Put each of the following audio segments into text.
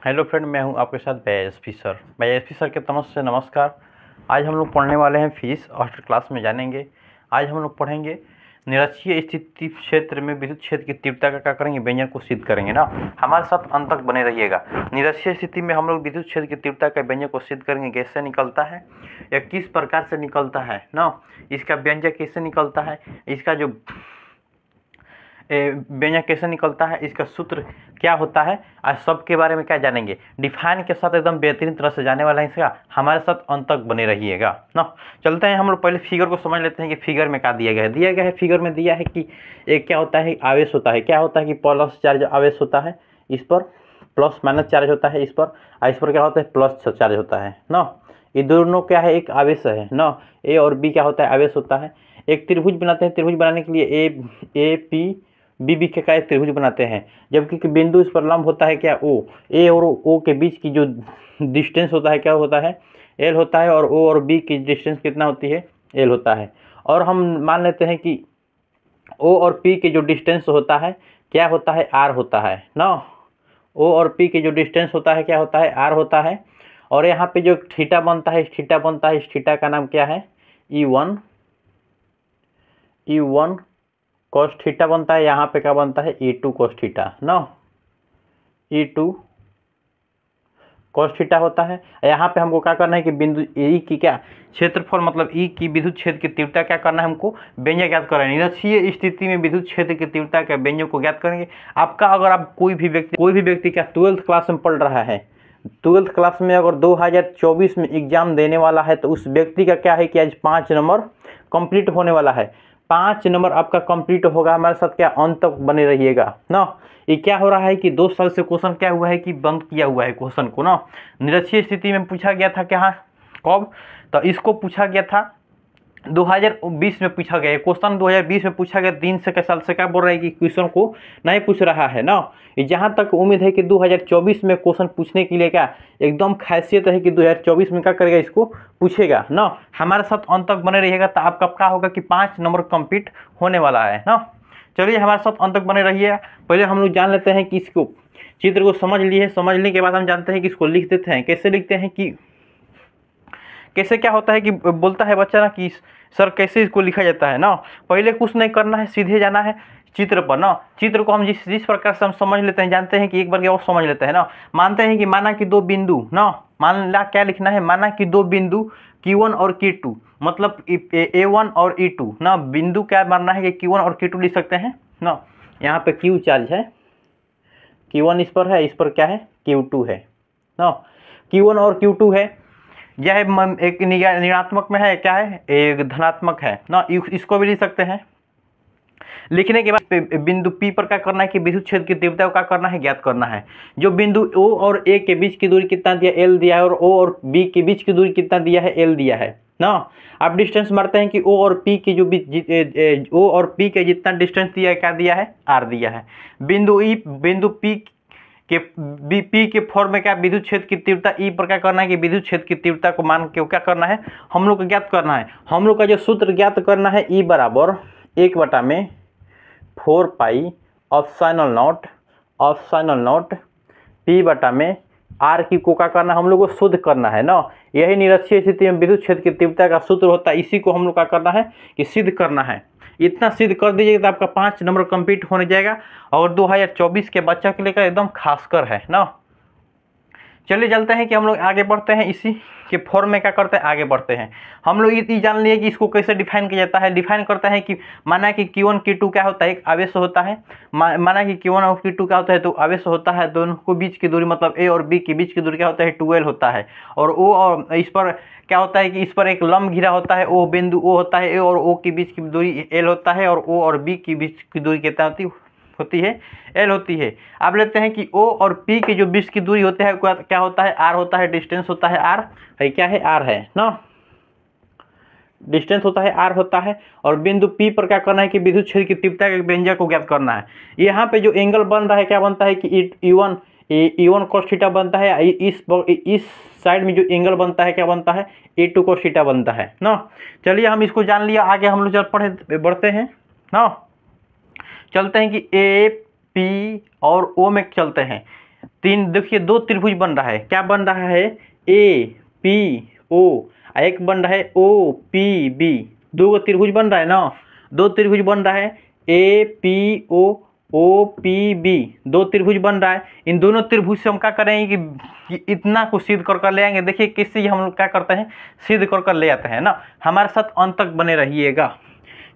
Hello friend, मैं हूं आपके साथ BSP सर। BSP सर के तरफ से नमस्कार। आज हम लोग पढ़ने वाले हैं फिजिक्स और क्लास में जानेंगे। आज हम लोग पढ़ेंगे निरक्षीय स्थिति क्षेत्र में विद्युत क्षेत्र की तीव्रता का क्या करेंगे, व्यंजक को सिद्ध करेंगे ना। हमारे साथ अंत तक बने रहिएगा। निरक्षीय स्थिति में हम लोग विद्युत क्षेत्र की तीव्रता का व्यंजक को सिद्ध करेंगे, कैसे निकलता है या किस प्रकार से निकलता है ना, इसका व्यंजक कैसे निकलता है, इसका जो व्यंजक कैसे निकलता है, इसका सूत्र क्या होता है, आज सब के बारे में क्या जानेंगे। डिफाइन के साथ एकदम बेहतरीन तरह से जाने वाला है इसका। हमारे साथ अंत तक बने रहिएगा ना। चलते हैं हम लोग पहले फिगर को समझ लेते हैं कि फिगर में क्या दिया गया है। फिगर में दिया है कि एक क्या होता है, आवेश होता है। क्या होता है कि प्लस चार्ज आवेश होता है, इस पर प्लस माइनस चार्ज होता है, इस पर क्या होता है, प्लस चार्ज होता है ना। ये दोनों क्या है, एक आवेश है ना। ए और बी क्या होता है, आवेश होता है। एक त्रिभुज बनाते हैं, त्रिभुज बनाने के लिए ए पी बी बी का एक त्रिभुज बनाते हैं, जबकि बिंदु इस पर लंब होता है क्या, ओ। ए और ओ के बीच की जो डिस्टेंस होता है क्या होता है, एल होता है। और ओ और बी की डिस्टेंस कितना होती है, एल होता है। और हम मान लेते हैं कि ओ और पी के जो डिस्टेंस होता है क्या होता है, आर होता है ना। ओ और पी के जो डिस्टेंस होता है क्या होता है, आर होता है। और यहाँ पे जो थीटा बनता है, इस थीटा का नाम क्या है, E1 कॉस थीटा बनता है। यहाँ पे क्या बनता है, E2 कॉस थीटा ना। E2 कॉस थीटा होता है। यहाँ पे हमको क्या करना है कि बिंदु E की क्या क्षेत्रफल, मतलब E की विद्युत क्षेत्र की तीव्रता क्या करना है, हमको व्यंजक ज्ञात करना है। निरक्षीय स्थिति में विद्युत क्षेत्र की तीव्रता के व्यंजक को ज्ञात करेंगे। आपका अगर आप कोई भी व्यक्ति क्या 12th क्लास में पढ़ रहा है, 12th क्लास में अगर 2024 में एग्जाम देने वाला है, तो उस व्यक्ति का क्या है कि आज 5 नंबर कंप्लीट होने वाला है। 5 नंबर आपका कंप्लीट होगा। हमारे साथ क्या अंत तक बने रहिएगा ना। ये क्या हो रहा है कि 2 साल से क्वेश्चन क्या हुआ है कि बंद किया हुआ है क्वेश्चन को ना। निरक्षीय स्थिति में पूछा गया था क्या, कब, तो इसको पूछा गया था 2020 में पूछा गया क्वेश्चन। 2020 में पूछा गया, 3 से साल से क्या बोल रहा है कि क्वेश्चन को नहीं पूछ रहा है ना। जहाँ तक उम्मीद है कि 2024 में क्वेश्चन पूछने के लिए क्या एकदम खासियत है कि 2024 में क्या करेगा, इसको पूछेगा ना। हमारे साथ अंत तक बने रहिएगा, तो आपका क्या होगा कि 5 नंबर कंप्लीट होने वाला है ना। चलिए हमारे साथ अंत तक बने रहिए। पहले हम लोग जान लेते हैं कि इसको चित्र को समझ लिए। समझने के बाद हम जानते हैं कि इसको लिख देते हैं। कैसे लिखते हैं कि कैसे क्या होता है कि बोलता है बच्चा ना कि सर कैसे इसको लिखा जाता है ना। पहले कुछ नहीं करना है, सीधे जाना है चित्र पर ना। चित्र को हम जिस प्रकार से हम समझ लेते हैं, जानते हैं कि एक बार क्या और समझ लेते हैं ना। मानते हैं कि माना कि 2 बिंदु ना, मान ला क्या लिखना है, माना कि 2 बिंदु Q1 और Q2, मतलब A1 और E2 ना। बिंदु क्या मानना है कि Q1 और Q2 लिख सकते हैं ना। यहाँ पे Q चार्ज है, Q1 इस पर है, इस पर क्या है, Q2 है ना। Q1 और Q2 है, यह एक ऋणात्मक में है, क्या है, एक धनात्मक है ना। इसको भी लिख सकते हैं। लिखने के बाद बिंदु P पर क्या करना है कि विद्युत क्षेत्र की तीव्रता को क्या करना है, ज्ञात करना है। जो बिंदु O और A के बीच की दूरी कितना दिया, L दिया है। और O और B के बीच की दूरी कितना दिया है, L दिया है ना। आप डिस्टेंस मारते हैं कि O और P की जो O और P के जितना डिस्टेंस दिया है, क्या दिया है, R दिया है। बिंदु P के फॉर्म में क्या विद्युत क्षेत्र की तीव्रता E पर क्या करना है कि विद्युत क्षेत्र की तीव्रता को मान के क्या करना है, हम लोग को ज्ञात करना है। हम लोग का जो सूत्र ज्ञात करना है, E बराबर 1/4 पाई ऑप्शनल नोट P बटा में R की को क्या करना है, हम लोग को शुद्ध करना है ना। यही निरक्षीय स्थिति में विद्युत क्षेत्र की तीव्रता का सूत्र होता है। इसी को हम लोग क्या करना है कि सिद्ध करना है। इतना सिद्ध कर दीजिएगा तो आपका 5 नंबर कंप्लीट होने जाएगा। और 2024 के बच्चा के लिए एकदम खासकर है ना। चलिए चलते हैं कि हम लोग आगे बढ़ते हैं। इसी के फॉर्म में क्या करते हैं, आगे बढ़ते हैं। हम लोग ये जान लिए कि इसको कैसे डिफाइन किया जाता है। डिफाइन करता है कि माना कि Q1 Q2 क्या होता है, एक आवेश होता है। माना कि Q1 और Q2 क्या होता है, तो आवेश होता है। दोनों को बीच की दूरी, मतलब A और B के बीच की दूरी क्या होता है, 2L होता है। और O और इस पर क्या होता है कि इस पर एक लंब घिरा होता है, O बिंदु O होता है। A और O के बीच की दूरी L होता है। और O और B के बीच की दूरी कितना होती है, L होती है। आप लेते हैं कि O और P के जो बीच की दूरी होती है क्या होता है, R होता है। डिस्टेंस होता है R है, क्या है, R है ना। डिस्टेंस होता है, R होता है। और बिंदु P पर क्या करना है कि विद्युत क्षेत्र की तीव्रता के व्यंजक को ज्ञात करना है। यहाँ पे जो एंगल बन रहा है क्या बनता है कि E1 cos थीटा बनता है। इस साइड में जो एंगल बनता है क्या बनता है, E2 cos थीटा बनता है ना। चलिए हम इसको जान लिया, आगे हम लोग चल बढ़ते हैं ना। चलते हैं कि A P और O में चलते हैं। तीन, देखिए दो त्रिभुज बन रहा है, क्या बन रहा है, ए पी ओ, एक बन रहा है ओ पी बी, दो त्रिभुज बन रहा है ना, दो त्रिभुज बन रहा है A P O P B, दो त्रिभुज बन रहा है। इन दोनों त्रिभुज से हम क्या करेंगे कि इतना को सिद्ध कर ले आएंगे। देखिए किससे हम लोग क्या करते हैं, सिद्ध कर ले आते हैं ना। हमारे साथ अंत तक बने रहिएगा।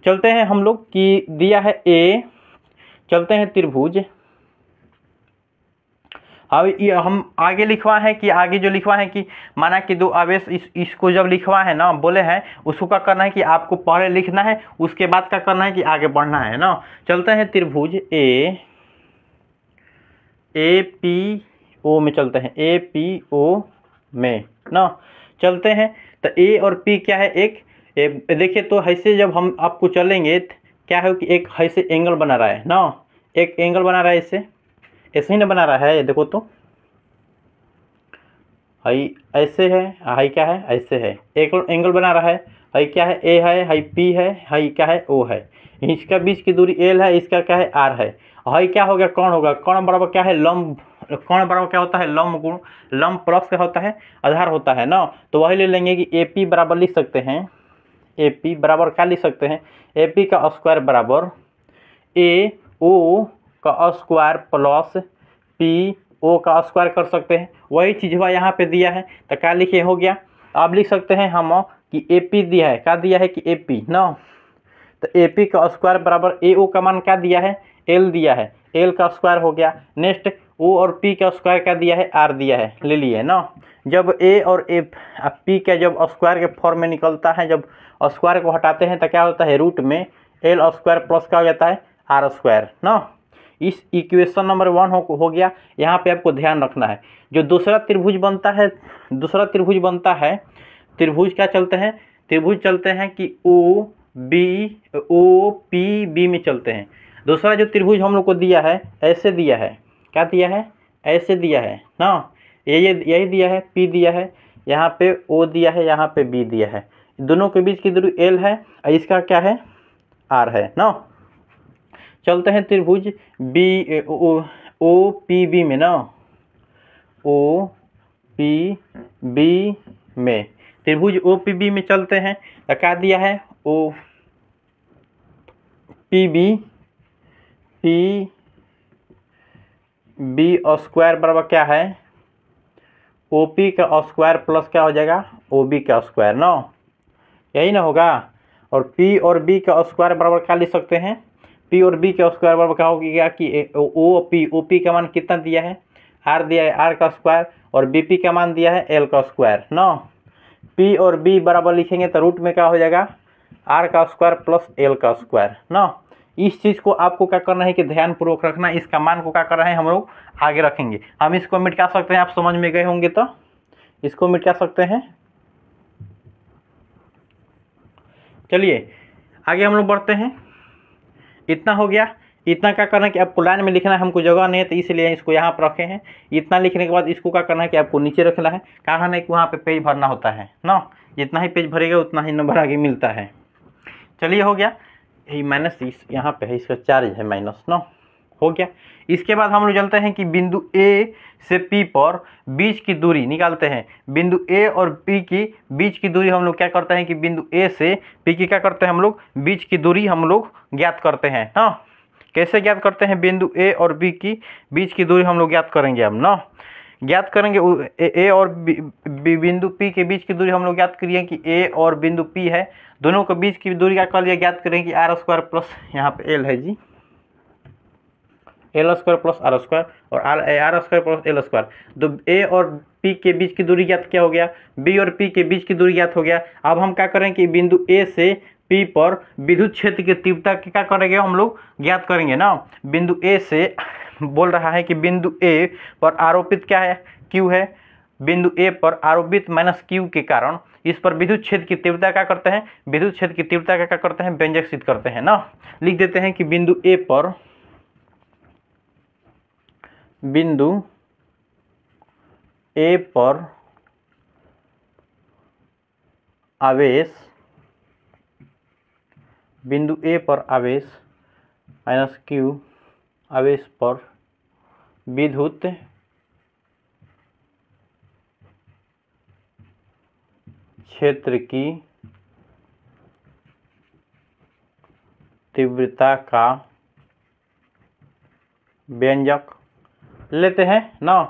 चलते हैं हम लोग कि दिया है ए, चलते हैं त्रिभुज। अब ये हम आगे लिखवा है कि आगे जो लिखवा है कि माना कि दो आवेश इसको जब लिखवा है ना, बोले हैं उसको क्या करना है कि आपको पहले लिखना है, उसके बाद क्या करना है कि आगे बढ़ना है ना। चलते हैं त्रिभुज ए पी ओ में, चलते हैं ए पी ओ में ना, चलते हैं। तो ए और पी क्या है, एक देखिए तो ऐसे जब हम आपको चलेंगे क्या है कि एक ऐसे एंगल बना रहा है ना, एक एंगल बना रहा है, इससे ऐसे ही ना बना रहा है, देखो तो हाई ऐसे है, हाई क्या है ऐसे है, एक एंगल बना रहा है, हाई क्या है ए है, हाई पी है, हाई क्या है ओ है, इसका बीच की दूरी एल है, इसका क्या है आर है। हाई क्या हो गया, कौन होगा, कौन बराबर क्या है लंब, कौन बराबर क्या होता है लंब गुण, लंब प्लस क्या होता है आधार होता है ना। तो वही ले लेंगे कि ए पी बराबर लिख सकते हैं, ए पी बराबर क्या लिख सकते हैं, ए पी का स्क्वायर बराबर ए ओ का स्क्वायर प्लस पी ओ का स्क्वायर कर सकते हैं। वही चीज़ हुआ यहाँ पे दिया है, तो क्या लिखे हो गया, आप लिख सकते हैं हम कि ए पी दिया है, क्या दिया है कि ए पी ना, तो ए पी का स्क्वायर बराबर ए ओ का मान क्या दिया है, एल दिया है, एल का स्क्वायर हो गया। नेक्स्ट ओ और पी का स्क्वायर क्या दिया है, आर दिया है, ले लिए ना। जब ए और ए पी का जब स्क्वायर के फॉर्म में निकलता है, जब स्क्वायर को हटाते हैं तो क्या होता है, रूट में एल स्क्वायर प्लस क्या हो जाता है आर स्क्वायर ना। इस इक्वेशन नंबर 1 हो गया। यहाँ पे आपको ध्यान रखना है, जो दूसरा त्रिभुज बनता है, दूसरा त्रिभुज बनता है, त्रिभुज क्या चलते हैं, त्रिभुज चलते हैं कि ओ पी बी में चलते हैं। दूसरा जो त्रिभुज हम लोग को दिया है, ऐसे दिया है, क्या दिया है, ऐसे दिया है ना, ये यही दिया है, पी दिया है, यहाँ पे ओ दिया है, यहाँ पे बी दिया है, दोनों के बीच की दूरी एल है, इसका क्या है आर है ना। चलते हैं त्रिभुज बी ओ पी बी में ना, ओ पी बी में, त्रिभुज ओ पी बी में चलते हैं। तो क्या दिया है, ओ पी बी स्क्वायर बराबर क्या है, ओ पी का स्क्वायर प्लस क्या हो जाएगा ओ बी का स्क्वायर ना, यही ना होगा। और पी और बी का स्क्वायर बराबर क्या लिख सकते हैं, पी और बी का स्क्वायर बराबर क्या हो गया कि ओ पी का मान कितना दिया है, आर दिया है, आर का स्क्वायर, और बी पी का मान दिया है एल का स्क्वायर ना। पी और बी बराबर लिखेंगे तो रूट में क्या हो जाएगा आर का स्क्वायर प्लस एल का स्क्वायर ना। इस चीज़ को आपको क्या करना है कि ध्यानपूर्वक रखना, इसका मान को क्या कर रहे हैं हम लोग आगे रखेंगे। हम इसको मिटा सकते हैं, आप समझ में गए होंगे तो इसको मिटा सकते हैं। चलिए आगे हम लोग बढ़ते हैं। इतना हो गया, इतना क्या करना है कि आपको लाइन में लिखना है, हमको जगह नहीं है तो इसलिए इसको यहाँ पर रखे हैं। इतना लिखने के बाद इसको क्या करना है कि आपको नीचे रखना है, कारण है कि वहाँ पे पेज भरना होता है ना, जितना ही पेज भरेगा उतना ही नंबर आगे मिलता है। चलिए हो गया, ये माइनस इस यहाँ पे है, इसका चार्ज है माइनस ना, हो गया। इसके बाद हम लोग चलते हैं कि बिंदु ए से पी पर बीच की दूरी निकालते हैं। बिंदु ए और पी की बीच की दूरी हम लोग क्या करते हैं कि बिंदु ए से पी की क्या करते हैं हम लोग बीच की दूरी हम लोग ज्ञात करते हैं ना। कैसे ज्ञात करते हैं, बिंदु ए और बी की बीच की दूरी हम लोग ज्ञात करेंगे, हम ना ज्ञात करेंगे ए और बिंदु पी के बीच की दूरी हम लोग ज्ञात करिए कि ए और बिंदु पी है, दोनों के बीच की दूरी क्या कर लिया ज्ञात करेंगे कि आर स्क्वायर प्लस यहाँ पे एल है जी, L square plus R square, और R square plus L square. तो ए और पी के बीच की दूरी ज्ञात क्या हो गया, बी और पी के बीच की दूरी ज्ञात हो गया। अब हम क्या करें कि बिंदु ए से पी पर विद्युत क्षेत्र की तीव्रता क्या करेंगे हम लोग ज्ञात करेंगे ना। बिंदु ए से बोल रहा है कि बिंदु ए पर आरोपित क्या है क्यू है, बिंदु ए पर आरोपित माइनस क्यू के कारण इस पर विद्युत क्षेत्र की तीव्रता क्या करते हैं, विद्युत क्षेत्र की तीव्रता का क्या करते हैं व्यंजक सिद्ध करते हैं ना। लिख देते हैं कि बिंदु ए पर आवेश, बिंदु ए पर आवेश माइनस क्यू आवेश पर विद्युत क्षेत्र की तीव्रता का व्यंजक लेते हैं ना।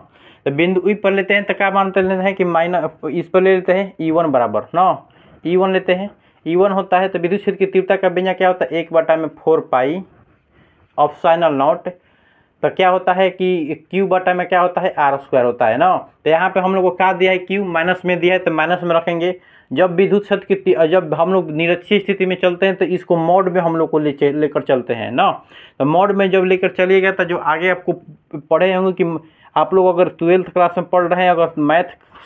तो बिंदु ई पर लेते हैं तो क्या मानते लेते हैं कि माइनस इस पर ले लेते हैं E1 बराबर ना, E1 लेते हैं। E1 होता है तो विद्युत क्षेत्र की तीव्रता का व्यंजक क्या होता है 1/4 पाई एप्सिलॉन नॉट। तो क्या होता है कि Q बटा में क्या होता है R² होता है ना। तो यहाँ पे हम लोग को क्या दिया है Q माइनस में दिया है तो माइनस में रखेंगे। जब विद्युत क्षेत्र की जब हम लोग निरक्षीय स्थिति में चलते हैं तो इसको मोड में हम लोग को लेकर चलते हैं ना। तो मोड में जब लेकर चलिएगा तो जो आगे आपको पढ़े होंगे कि आप लोग अगर 12th क्लास में पढ़ रहे हैं अगर मैथ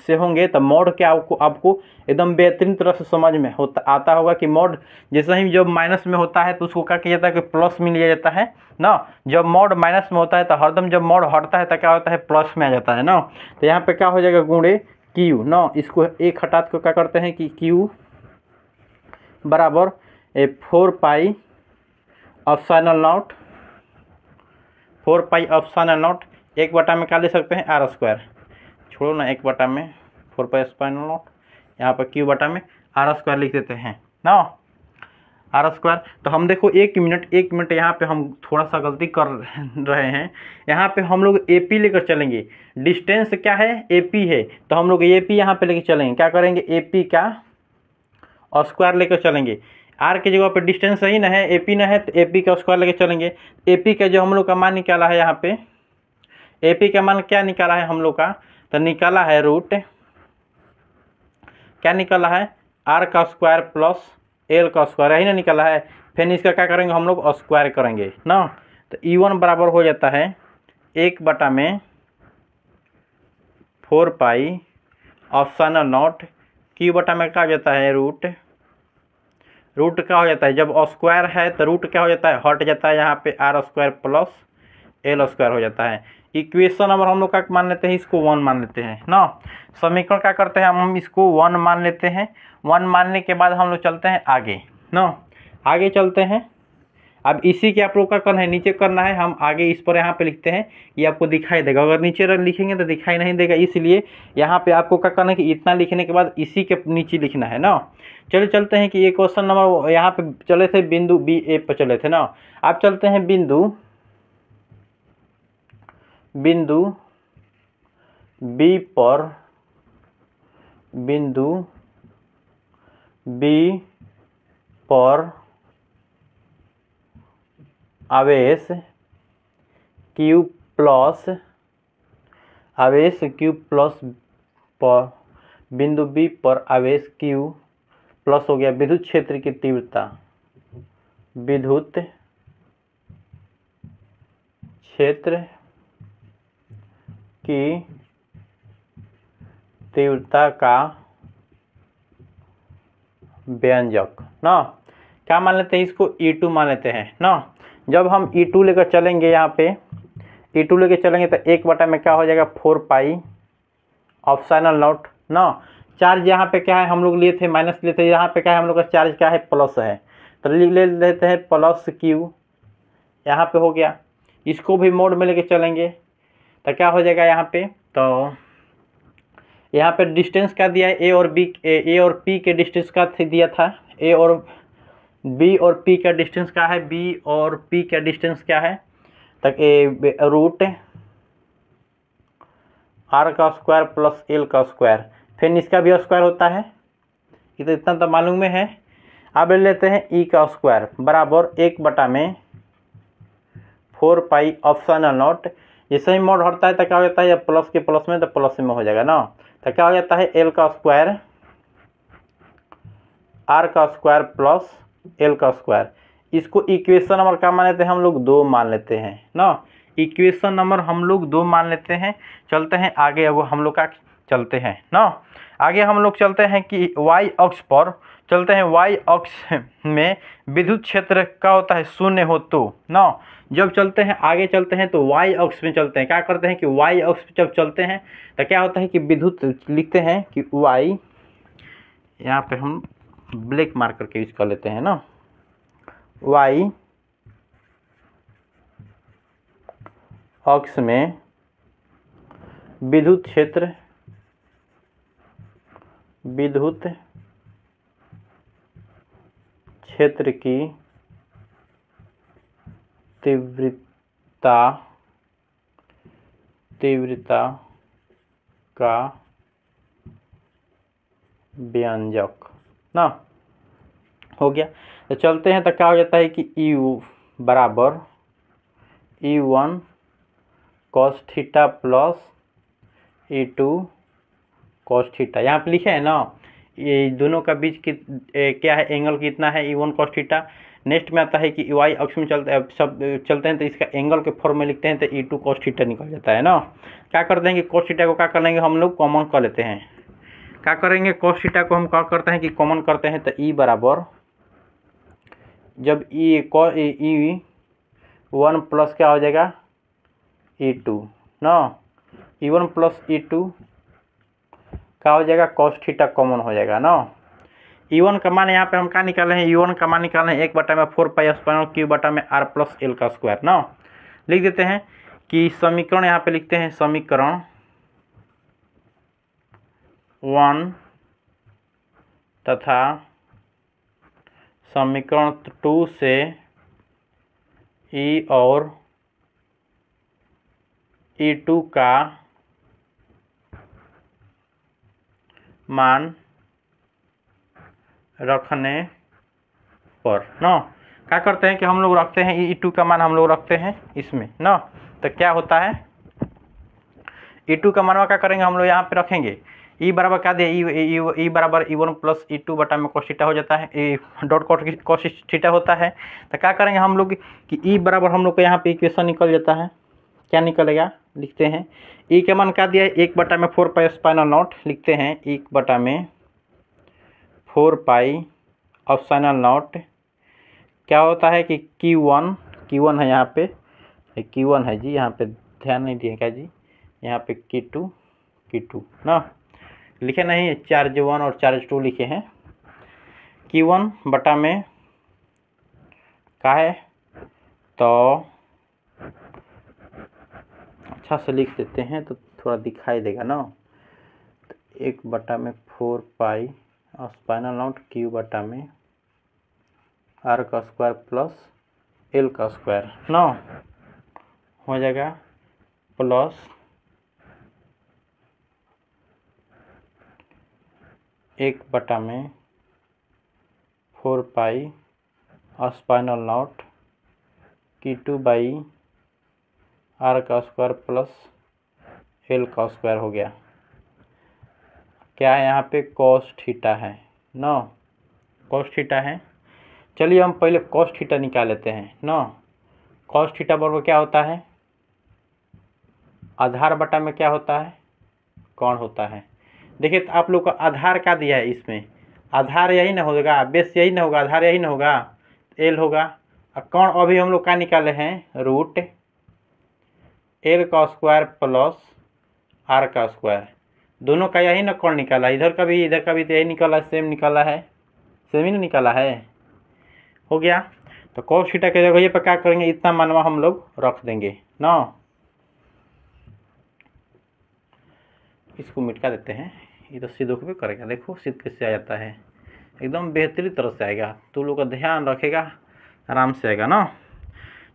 से होंगे तो मोड क्या आपको एकदम बेहतरीन तरह से समझ में आता होगा कि मोड जैसे ही जब माइनस में होता है तो उसको क्या किया जाता है कि प्लस में लिया जाता है ना। जब मोड माइनस में होता है तो हरदम जब मोड हटता है तो क्या होता है प्लस में आ जाता है ना। तो यहाँ पे क्या हो जाएगा गुणे Q ना, इसको एक हटा के क्या करते हैं कि Q बराबर 4 pi epsilon naught 4 pi epsilon naught 1/में क्या ले सकते हैं R², छोड़ो ना 1/में 4 पाई एप्सिलॉन नॉट, यहाँ पर Q बटा में R² लिख देते हैं ना R²। तो हम देखो एक मिनट यहाँ पे हम थोड़ा सा गलती कर रहे हैं। यहाँ पे हम लोग AP लेकर चलेंगे, डिस्टेंस क्या है AP है तो हम लोग AP यहाँ पे लेकर चलेंगे। क्या करेंगे AP का स्क्वायर लेकर चलेंगे। R की जगह पे डिस्टेंस सही ना है AP ना है तो AP का स्क्वायर लेकर चलेंगे। AP का जो हम लोग का मान निकाला है यहाँ पे AP का मान क्या निकाला है हम लोग का तो निकाला है रूट क्या निकाला है R का स्क्वायर प्लस L का स्क्वायर यही ना निकाला है। फिर इसका क्या करेंगे हम लोग स्क्वायर करेंगे ना। तो E1 बराबर हो जाता है 1/4 पाई एप्सिलॉन नॉट Q बटा में क्या हो जाता है रूट क्या हो जाता है जब स्क्वायर है तो रूट क्या हो जाता है हट जाता है, यहाँ पे R² प्लस L² हो जाता है। इक्वेशन नंबर हम लोग का मान लेते हैं इसको 1 मान लेते हैं ना। समीकरण क्या करते हैं हम इसको 1 मान लेते हैं। 1 मानने के बाद हम लोग चलते हैं आगे ना, आगे चलते हैं। अब इसी के आप लोग का करना है नीचे करना है, हम आगे इस पर यहाँ पे लिखते हैं ये आपको दिखाई देगा। अगर नीचे लिखेंगे तो दिखाई नहीं देगा, इसलिए यहाँ पे आपको क्या करना है कि इतना लिखने के बाद इसी के नीचे लिखना है ना। चलिए चलते हैं कि ये क्वेश्चन नंबर यहाँ पे चले थे बिंदु BA पर चले थे ना। आप चलते हैं बिंदु B पर, बिंदु B पर आवेश Q प्लस पर बिंदु B पर आवेश Q प्लस हो गया विद्युत क्षेत्र की तीव्रता, विद्युत क्षेत्र की तीव्रता का व्यंजक ना। क्या मान लेते हैं इसको E2 मान लेते हैं ना। जब हम E2 लेकर चलेंगे यहाँ पे E2 लेकर चलेंगे तो 1/में में क्या हो जाएगा 4 पाई एप्सिलॉन नॉट ना। चार्ज यहाँ पे क्या है हम लोग लिए थे माइनस लिए थे, यहाँ पे क्या है हम लोग का चार्ज क्या है प्लस है तो ले लेते हैं प्लस Q यहाँ पे हो गया। इसको भी मोड में लेके चलेंगे तो क्या हो जाएगा यहाँ पे तो यहाँ पे डिस्टेंस क्या दिया है A और P के डिस्टेंस का दिया था। A और B और P का डिस्टेंस क्या है B और P का डिस्टेंस क्या है तक रूट R का स्क्वायर प्लस L का स्क्वायर, फिर इसका भी स्क्वायर होता है ये तो इतना तो मालूम है। अब ले लेते हैं E का स्क्वायर बराबर 1/में 4 पाई एप्सिलॉन नॉट। जैसे ही मोड हटता है तो क्या हो जाता है या प्लस के प्लस में तो प्लस में हो जाएगा ना। तो क्या हो जाता है L का स्क्वायर R का स्क्वायर प्लस L का स्क्वायर। इसको इक्वेशन नंबर क्या मान लेते हैं हम लोग 2 मान लेते हैं ना। इक्वेशन नंबर हम लोग 2 मान लेते हैं। चलते हैं आगे, अब हम लोग का चलते हैं ना आगे हम लोग चलते हैं कि y अक्ष पर चलते हैं। y अक्ष में विद्युत क्षेत्र क्या होता है शून्य हो तो ना। जब चलते हैं आगे चलते हैं तो y अक्ष में चलते हैं। क्या करते हैं कि y अक्ष पे जब चलते हैं तो क्या होता है कि विद्युत लिखते हैं कि y, यहाँ पे हम ब्लैक मार्कर के यूज कर लेते हैं ना। y अक्ष में विद्युत क्षेत्र क्षेत्र की तीव्रता का व्यंजक ना हो गया। तो चलते हैं, तो क्या हो जाता है कि U बराबर E1 cos theta plus E2 cos theta. यहाँ पे लिखे है ना, ये दोनों का बीच की क्या है, एंगल कितना है, E1 cos थीटा। नेक्स्ट में आता है कि Y अक्ष में चलते हैं तो इसका एंगल के फॉर्म में लिखते हैं, तो E2 cos थीटा निकल जाता है ना। क्या करते हैं कि cos थीटा को क्या कर लेंगे हम लोग, कॉमन कर लेते हैं। क्या करेंगे, cos थीटा को हम क्या करते हैं कि कॉमन करते हैं, तो E बराबर जब E1 प्लस क्या हो जाएगा E2 ना, E1 प्लस E2 क्या हो जाएगा, cos थीटा कॉमन हो जाएगा ना। E1 का मान यहाँ पे हम क्या निकाले हैं, E1 का मान निकाले हैं 1/4π/Q/r+L का स्क्वायर ना। लिख देते हैं कि समीकरण यहाँ पे लिखते हैं, समीकरण 1 तथा समीकरण 2 से E और E2 का मान रखने पर ना क्या करते हैं कि हम लोग रखते हैं E2 का मान हम लोग रखते हैं इसमें ना। तो क्या होता है, E2 का मान क्या करेंगे हम लोग यहाँ पे रखेंगे, E बराबर क्या दिया, E बराबर E1 प्लस E2 बटा में cos थीटा हो जाता है, E डॉट cos थीटा होता है। तो क्या करेंगे हम लोग कि E बराबर हम लोग को यहाँ पे इक्वेशन निकल जाता है, क्या निकलेगा, लिखते हैं E का मान क्या दिया है, 1/4π/0 लिखते हैं, 1/4π/0 क्या होता है कि Q1 है यहाँ पे, Q1 है जी, यहाँ पे ध्यान नहीं दिए क्या जी, यहाँ पे Q2 ना लिखे नहीं, चार्ज 1 और चार्ज 2 लिखे हैं। Q1 बटा में क्या है, तो अच्छा से लिख देते हैं तो थोड़ा दिखाई देगा ना। तो 1/4π/0 Q बटा में R का स्क्वायर प्लस L का स्क्वायर ना हो जाएगा, प्लस 1/4π/0 Q2/R का स्क्वायर प्लस L का स्क्वायर हो गया। क्या है यहाँ पे, cos थीटा है ना, cos थीटा है। चलिए हम पहले cos थीटा निकाल लेते हैं ना। cos थीटा बराबर क्या होता है, आधार बटा में क्या होता है, कोण होता है। देखिए तो आप लोग का आधार क्या दिया है, इसमें आधार यही ना होगा, बेस यही ना होगा, आधार यही ना होगा, L होगा। और कोण अभी हम लोग क्या निकाले हैं, रूट L का स्क्वायर प्लस R का स्क्वायर, दोनों का यही ना कोण निकाला, इधर का भी तो यही निकाला, सेम निकाला है, सेम ही ना निकाला है, हो गया। तो cos थीटा के जगह पर क्या करेंगे, इतना मानवा हम लोग रख देंगे ना, इसको मिटा देते हैं, ये तो सिद्ध होकर करेगा, देखो सिद्ध कैसे आ जाता है, एकदम बेहतरीन तरह से आएगा, तो लोग का ध्यान रखेगा, आराम से आएगा ना।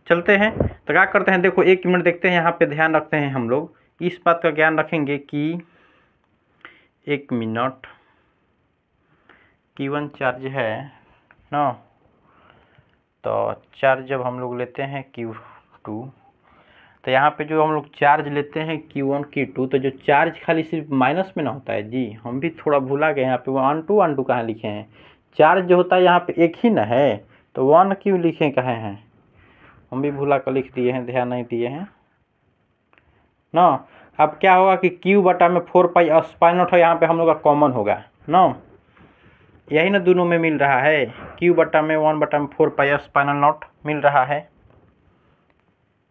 चलते हैं, तो क्या करते हैं, देखो 1 मिनट देखते हैं, यहाँ पे ध्यान रखते हैं हम लोग, इस बात का ज्ञान रखेंगे कि 1 मिनट Q1 चार्ज है ना, तो चार्ज जब हम लोग लेते हैं Q2, तो यहाँ पे जो हम लोग चार्ज लेते हैं Q1 Q2, तो जो चार्ज खाली सिर्फ माइनस में ना होता है जी, हम भी थोड़ा भूला गए, यहाँ पे 1 2 कहाँ लिखे हैं, चार्ज जो होता है यहाँ पे एक ही ना है, तो 1 क्यों लिखे कहे हैं, हम भी भूला कर लिख दिए हैं, ध्यान नहीं दिए हैं ना। अब क्या होगा कि Q बटा में 4π/0 है, यहाँ पे हम लोग का कॉमन होगा ना, यही ना दोनों में मिल रहा है, Q बटा में 1/4π/0 मिल रहा है,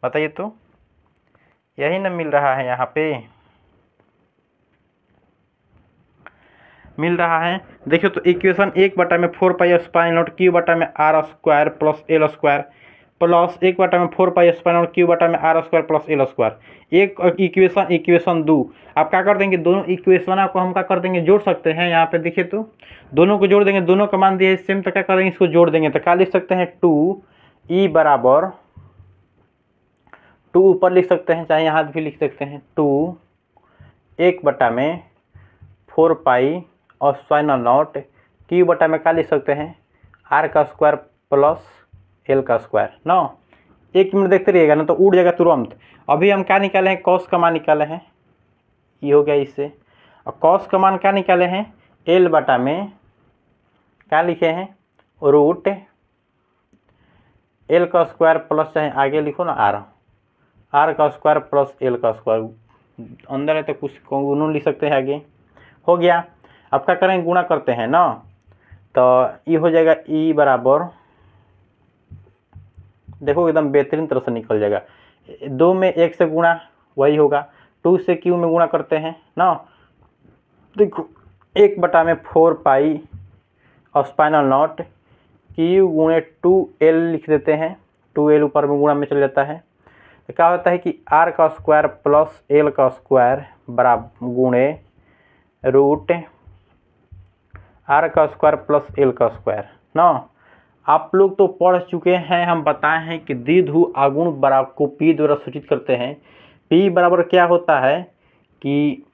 बताइए तो, यही ना मिल रहा है, यहाँ पे मिल रहा है। देखिए तो इक्वेशन 1/4π/0 Q बटा में R square plus L square, plus 1/4 स्पाइनल क्यू बटा में R square plus L square. एक इक्वेशन 2 आप क्या कर देंगे, दोनों इक्वेशन को हम क्या कर देंगे, जोड़ सकते हैं। यहाँ पे देखिए तो दोनों को जोड़ देंगे, दोनों का मान दिया सेम, तो क्या कर देंगे, इसको जोड़ देंगे। तो क्या लिख सकते हैं, 2e बराबर 2 ऊपर लिख सकते हैं, चाहे यहाँ भी लिख सकते हैं, 2 1/4 और स्पाइनल नॉट क्यू बटा में क्या लिख सकते हैं, आर का स्क्वायर प्लस एल का स्क्वायर ना। 1 मिनट देखते रहिएगा ना तो उड़ जाएगा तुरंत। अभी हम क्या निकाले हैं, कॉस का मान निकाले हैं, ये हो गया इससे। और कॉस का मान क्या निकाले हैं, एल बटा में क्या लिखे हैं, रूट एल का स्क्वायर प्लस, चाहे आगे लिखो ना आर का स्क्वायर प्लस एल का स्क्वायर, अंदर है तो कुछ उन्होंने लिख सकते हैं आगे। हो गया। अब क्या करेंगे, गुणा करते हैं ना, तो ये हो जाएगा ई बराबर, देखो एकदम बेहतरीन तरह से निकल जाएगा। 2 में 1 से गुणा वही होगा, 2 से क्यू में गुणा करते हैं ना, देखो 1/4 और स्पाइनल नॉट क्यू गुणे 2l लिख देते हैं, 2l ऊपर में गुणा में चल जाता है। तो क्या होता है कि आर का स्क्वायर प्लस एल का स्क्वायर बराबर गुणे रूट आर का स्क्वायर प्लस एल का स्क्वायर ना। आप लोग तो पढ़ चुके हैं, हम बताए हैं कि द्विध्रुव आघूर्ण बराबर को पी द्वारा सूचित करते हैं। पी बराबर क्या होता है कि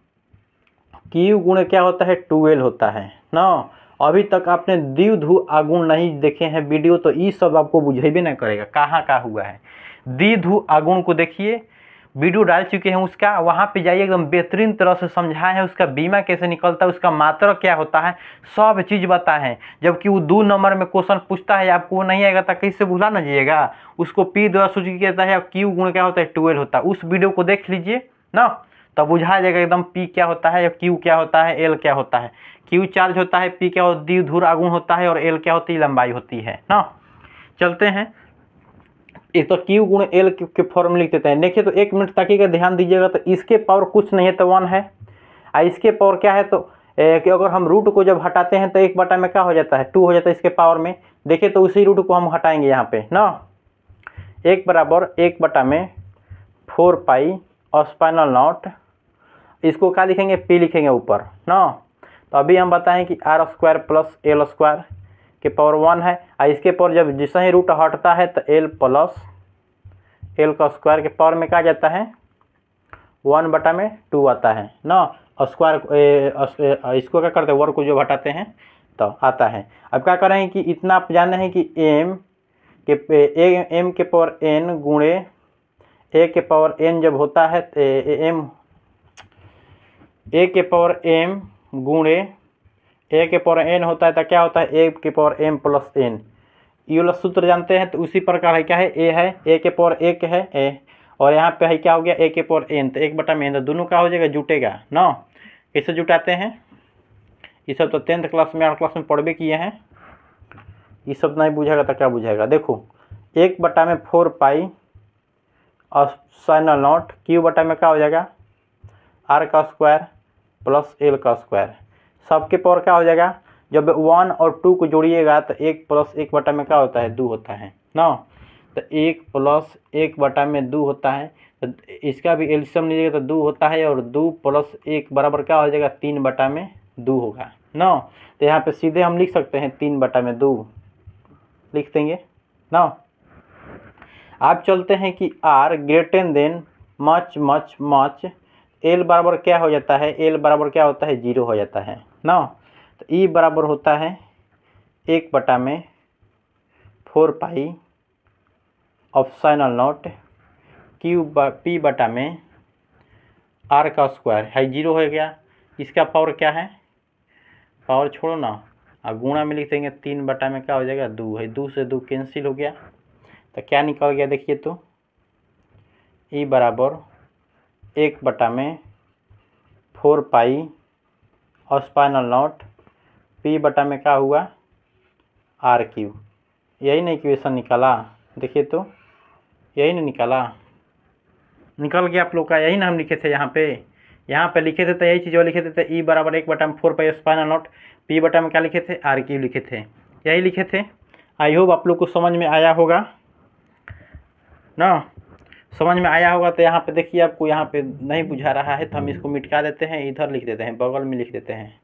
क्यू गुणे क्या होता है, 2l होता है ना। अभी तक आपने द्विध्रुव आघूर्ण नहीं देखे हैं वीडियो, तो ये सब आपको बुझेबे नहीं करेगा कहाँ का हुआ है। द्विध्रुव आघूर्ण को देखिए, वीडियो डाल चुके हैं उसका, वहाँ पे जाइए, एकदम बेहतरीन तरह से समझाए हैं, उसका बीमा कैसे निकलता है, उसका मात्रा क्या होता है, सब चीज़ बताए हैं। जबकि वो 2 नंबर में क्वेश्चन पूछता है, आपको वो नहीं आएगा तो कैसे भुला ना जाइएगा। उसको पी द्वारा सूचित किया है, क्यू गुण क्या होता है, 12 होता है। उस वीडियो को देख लीजिए ना, तब बुझा जाएगा एकदम पी क्या होता है, या क्यू क्या होता है, एल क्या होता है। क्यू चार्ज होता है, पी क्या होता है, द्विध्रुव आघूर्ण होता है, और एल क्या होती है, लंबाई होती है ना। चलते हैं, एक तो क्यू गुण एल के फॉर्म लिख देते हैं। देखिए तो 1 मिनट ताकि ध्यान दीजिएगा, तो इसके पावर कुछ नहीं है तो 1 है, और इसके पावर क्या है, तो कि अगर हम रूट को जब हटाते हैं तो 1 में क्या हो जाता है, 2 हो जाता है इसके पावर में। देखिए तो उसी रूट को हम हटाएंगे यहाँ पे ना, 1 बराबर 1/4 और स्पाइनल नॉट, इसको क्या लिखेंगे, पी लिखेंगे ऊपर ना। तो अभी हम बताएं कि R square plus L square के पावर 1 है, और इसके पावर जब जिस ही रूट हटता है तो एल प्लस एल का स्क्वायर के पावर में क्या जाता है, 1/2 आता है ना। स्क्वायर इसको क्या करते हैं, वर्ग को जो हटाते हैं तो आता है। अब क्या करेंगे कि इतना आप जाने हैं कि एम के पावर n गुणे ए के पावर n जब होता है, ए के पावर m गुणे ए के पावर n होता है तो क्या होता है, ए के पावर m प्लस n। ये वाला सूत्र जानते हैं, तो उसी प्रकार है, क्या है, ए है, ए के पावर 1 है ए, और यहाँ पे है क्या हो गया, ए के पावर n, तो 1/n, तो दोनों का हो जाएगा, जुटेगा ना। कैसे जुटाते हैं, ये सब तो 10th क्लास में 8 क्लास में पढ़ किए हैं, ये सब नहीं बुझेगा तो क्या बुझेगा। देखो 1/4 और साइनल नॉट क्यू बटा में क्या हो जाएगा, आर का स्क्वायर प्लस एल का स्क्वायर, सबके पावर क्या हो जाएगा, जब 1 और 2 को जोड़िएगा तो 1 + 1 में क्या होता है, 2 होता है ना। तो 1 + 1/2 होता है, तो इसका भी एलसीएम लीजिएगा तो 2 होता है, और 2 + 1 बराबर क्या हो जाएगा, 3/2 होगा ना। तो यहाँ पे सीधे हम लिख सकते हैं 3/2 लिख देंगे ना। आप चलते हैं कि R greater than much much much, L बराबर क्या हो जाता है, एल बराबर क्या होता है, 0 हो जाता है ना। तो ई बराबर होता है 1/4 ऑफ साइनल नॉट क्यू पी बटा में आर का स्क्वायर है, 0 हो गया। इसका पावर क्या है, पावर छोड़ो ना, और गुणा में लिख देंगे, 3 में क्या हो जाएगा, 2 है, 2 से 2 कैंसिल हो गया, तो क्या निकल गया, देखिए तो ई बराबर 1/4 और स्पाइनल नॉट पी बटा में क्या हुआ, आर क्यू। यही ना इक्वेशन निकाला, देखिए तो यही नहीं निकाला, निकल गया आप लोग का, यही ना हम लिखे थे यहाँ पे लिखे थे, तो यही चीज़ लिखे थे, ई बराबर 1/4 स्पाइनल नॉट पी बटा में क्या लिखे थे, आर क्यू लिखे थे, यही लिखे थे। आई होप आप लोग को समझ में आया होगा। ना। समझ में आया होगा। तो यहाँ पे देखिए आपको यहाँ पे नहीं बुझा रहा है तो हम इसको मिटा देते हैं, इधर लिख देते हैं, बगल में लिख देते हैं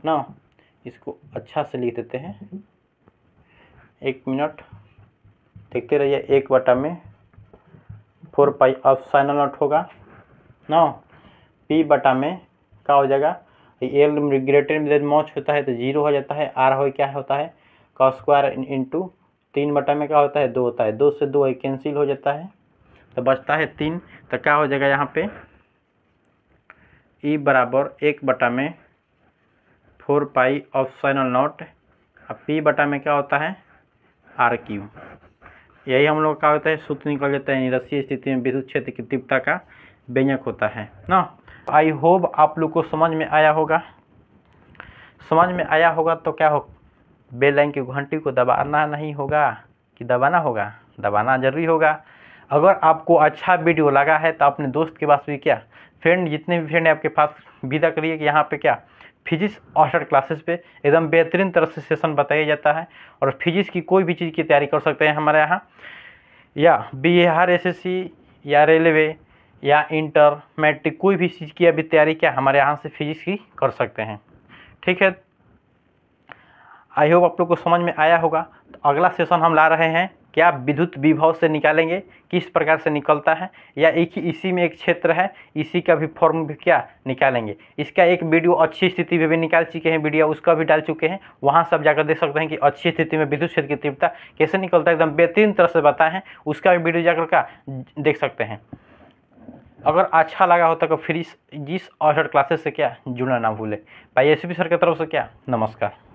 ना। इसको अच्छा से लिख देते हैं, 1 मिनट देखते रहिए। 1/4 अब साइनल नॉट होगा ना। P बटा में क्या हो जाएगा, एल ग्रेटर देन मॉच होता है तो 0 हो जाता है। आर हो क्या होता है, cos स्क्वायर इंटू 3 बटा में क्या होता है 2 होता है। 2 से 2 कैंसिल हो जाता है तो बचता है 3। तो क्या हो जाएगा यहाँ पे E बराबर 1/4 ऑफ साइनल नॉट। अब P बटा में क्या होता है RQ। यही हम लोग का होता है, सूत्र निकल जाता है। निरसीय स्थिति में विद्युत क्षेत्र की तीव्रता का व्यंजक होता है ना। आई होप आप लोग को समझ में आया होगा। समझ में आया होगा तो क्या हो, बेल लाइन की घंटी को दबाना नहीं होगा कि दबाना होगा, दबाना जरूरी होगा। अगर आपको अच्छा वीडियो लगा है तो अपने दोस्त के पास भी क्या फ्रेंड, जितने भी फ्रेंड आपके पास विदा करिए कि यहाँ पे क्या फिजिक्स ऑस्टर क्लासेस पे एकदम बेहतरीन तरह से सेशन बताया जाता है। और फिजिक्स की कोई भी चीज़ की तैयारी कर सकते हैं हमारे यहाँ, या बिहार SSC या रेलवे या इंटर मैट्रिक, कोई भी चीज़ की अभी तैयारी क्या हमारे यहाँ से फिजिक्स की कर सकते हैं। ठीक है, आई होप आप लोग को समझ में आया होगा। तो अगला सेशन हम ला रहे हैं क्या विद्युत विभव से निकालेंगे, किस प्रकार से निकलता है, या एक ही इसी में एक क्षेत्र है इसी का भी फॉर्म भी क्या निकालेंगे। इसका एक वीडियो अच्छी स्थिति में भी निकाल चुके हैं, वीडियो उसका भी डाल चुके हैं, वहाँ सब जाकर देख सकते हैं कि अच्छी स्थिति में विद्युत क्षेत्र की तीव्रता कैसे निकलता है, एकदम बेहतरीन तरह से बताए हैं। उसका भी वीडियो जाकर का देख सकते हैं। अगर अच्छा लगा हो तो फिर जिस ऑस्टर क्लासेस से क्या जुड़ना ना भूले। भाई SB सर की तरफ से क्या नमस्कार।